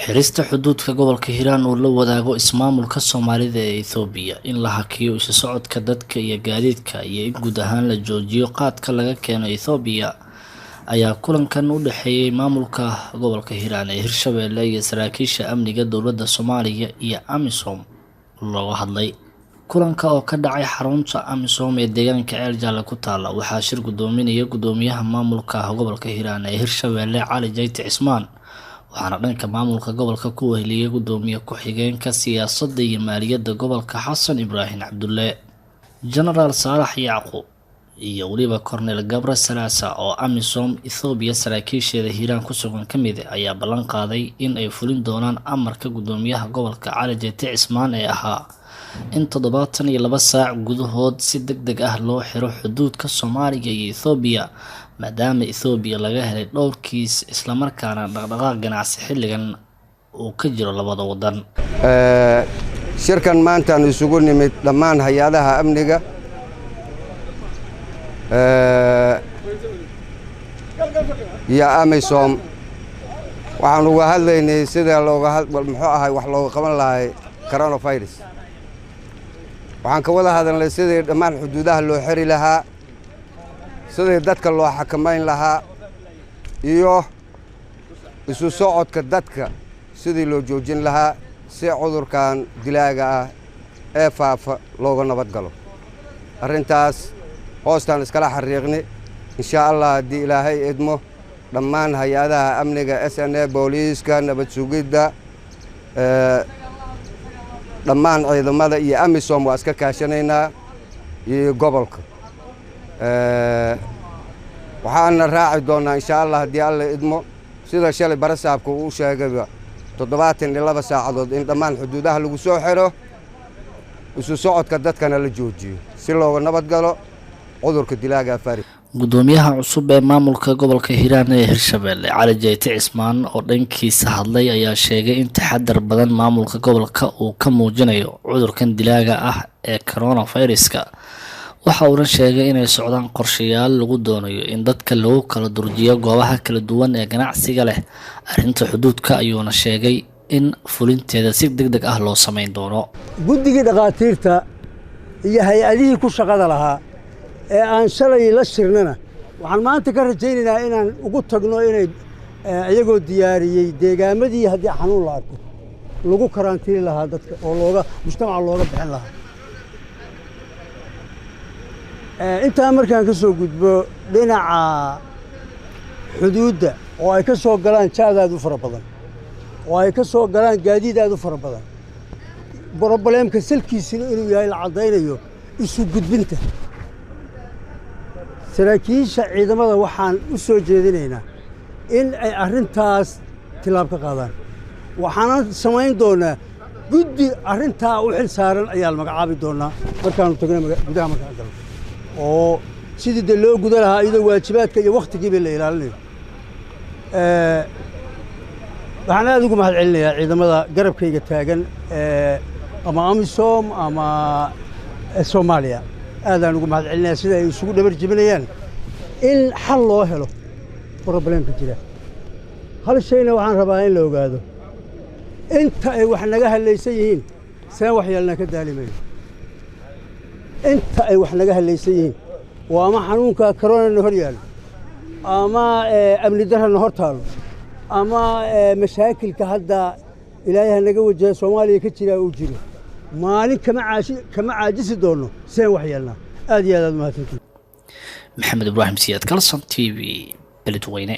xirista xuduudka gobolka Hiiraan oo la wadaago ismaamulka Soomaalida ee Itoobiya in la hakiyo isu socodka dadka iyo gaadiidka iyo in guud ahaan la joojiyo qaadka laga keeno Itoobiya ayaa kulankan u dhaxeeyay maamulka gobolka Hiiraan ee Hirshabeelle iyo saraakiisha amniga dowladda Soomaaliya iyo AMISOM looga hadlay. kulanka oo ka dhacay xarunta AMISOM ee deegaanka Ceel Jaalle ku taala waxaa shir gudoominaya gudoomiyaha maamulka gobolka Hiiraan ee Hirshabeelle Cali Jayte Cismaan waxaana dhanka maamulka gobolka ku weheliyay gudoomiye ku-xigeenka siyaasadda iyo maaliyadda gobolka Xasan Ibraahim Cabdulle, General Saalax Yacquub iyo waliba Cornel Gabre Salaasa oo AMISOM Itoobiya saraakiisheeda Hiiraan ku sugan ka mid ayaa ballan qaaday in ay fulin doonaan amarka gudoomiyaha gobolka Cali Jayte Cismaan ee ahaa in 72 saac gudahood si degdeg ah loo xiro xuduudka Soomaaliya iyo Itoobiya maadaama Itoobiya laga helay dhowr kiis isla markaana dhaqdhaqaaq ganacsi xilligan uu ka jiro labada wadan. shirkan maanta aan isugu nimid dhammaan hay'adaha amniga iyo AMISOM waxaan uga hadlaynay sida wax looga qaban lahaa coronavirus. waxaan ka wada hadalnay sidii dhammaan xuduudaha loo xiri lahaa, sidii dadka loo xakameyn lahaa iyo isu socodka dadka sidii loo joojin lahaa si cudurkan dilaaga ah ee faafa looga nabad galo. arrintaas hoostaan iskala xariiqni insha Allah haddii Ilaahay idmo dhammaan hay'adaha amniga SNA booliiska nabad sugidda dhammaan ciidamada iyo AMISOM waa iska kaashanaynaa iyo gobolka waxaana raaci doonaa insha Allah haddii Alla idmo sida shalay barasaabku uu sheegay 72 saacadood in dhammaan xuduudaha lagu soo xiro isu socodka dadkana la joojiyo si looga nabad galo cudurka dilaaga fari. gudoomiyaha cusub ee maamulka gobolka Hiiraan ee Hirshabeelle Cali Jayte Cismaan oo dhankiisa hadlay ayaa sheegay in taxadar badan maamulka gobolka uu ka muujinayo cudurkan dilaaga ah ee coronavirus-ka. waxa uu sheegay inay socdaan qorshayaal lagu doonayo in dadka lagu kala durjiyo goobaha kala duwan ee ganacsiga leh. arrinta xuduudka ayuuna sheegay in fulinteeda si degdeg ah loo sameyn doono. guddiga dhaqaatiirta iyo hay'adihii ku shaqada lahaa ee aan shalay la shirnana waxaan maanta ka rajaynaynaa inaan ugu tagno inay iyagoo diyaariyey deegaamadii haddii xanuun la arko lagu karantiili lahaa dadka oo mujtamaca looga bixin lahaa. intaa markaan ka soo gudbo dhinaca xuduudda oo ay ka soo galaan jaad aad u fara badan oo ay ka soo galaan gaadiid aad u fara badan, brobleemka salkiisina inuu yahay la caddaynayo isu gudbinta. saraakiisha ciidamada waxaan u soo jeedinaynaa in ay arrintaas tilaab ka qaadaan. waxaanan samayn doonaa guddi arrintaa u xil saaran ayaa la magacaabi doonaa markaanu tagno gudaha markaan galno oo sidii dee loo guda lahaa iyadoo waajibaadka iyo wakhtigiiba la ilaalinayo. waxaan aad ugu mahad celinayaa ciidamada garabkayga taagan ama AMISOM ama Soomaaliya. aadaan ugu mahad celinayaa sida ay isugu dhabar jebinayaan in xal loo helo problemka jira. hal shayna waxaan rabaa in la ogaado inta ay wax naga halaysan yihiin seen waxyeelna ka daalimayo. inta ay wax naga halaysan yihiin waa ama xanuunka corona hor yaalo ama amni darrana hor taalo ama mashaakilka hadda ilaahay naga wajahay Soomaaliya ka jira uu jiro maalin kama caajisi doono seen waxyeelna. aad iyo aad mahadsantihiin. Maxamed Ibraahim Siyaad, Kalson TV, Beledweyne.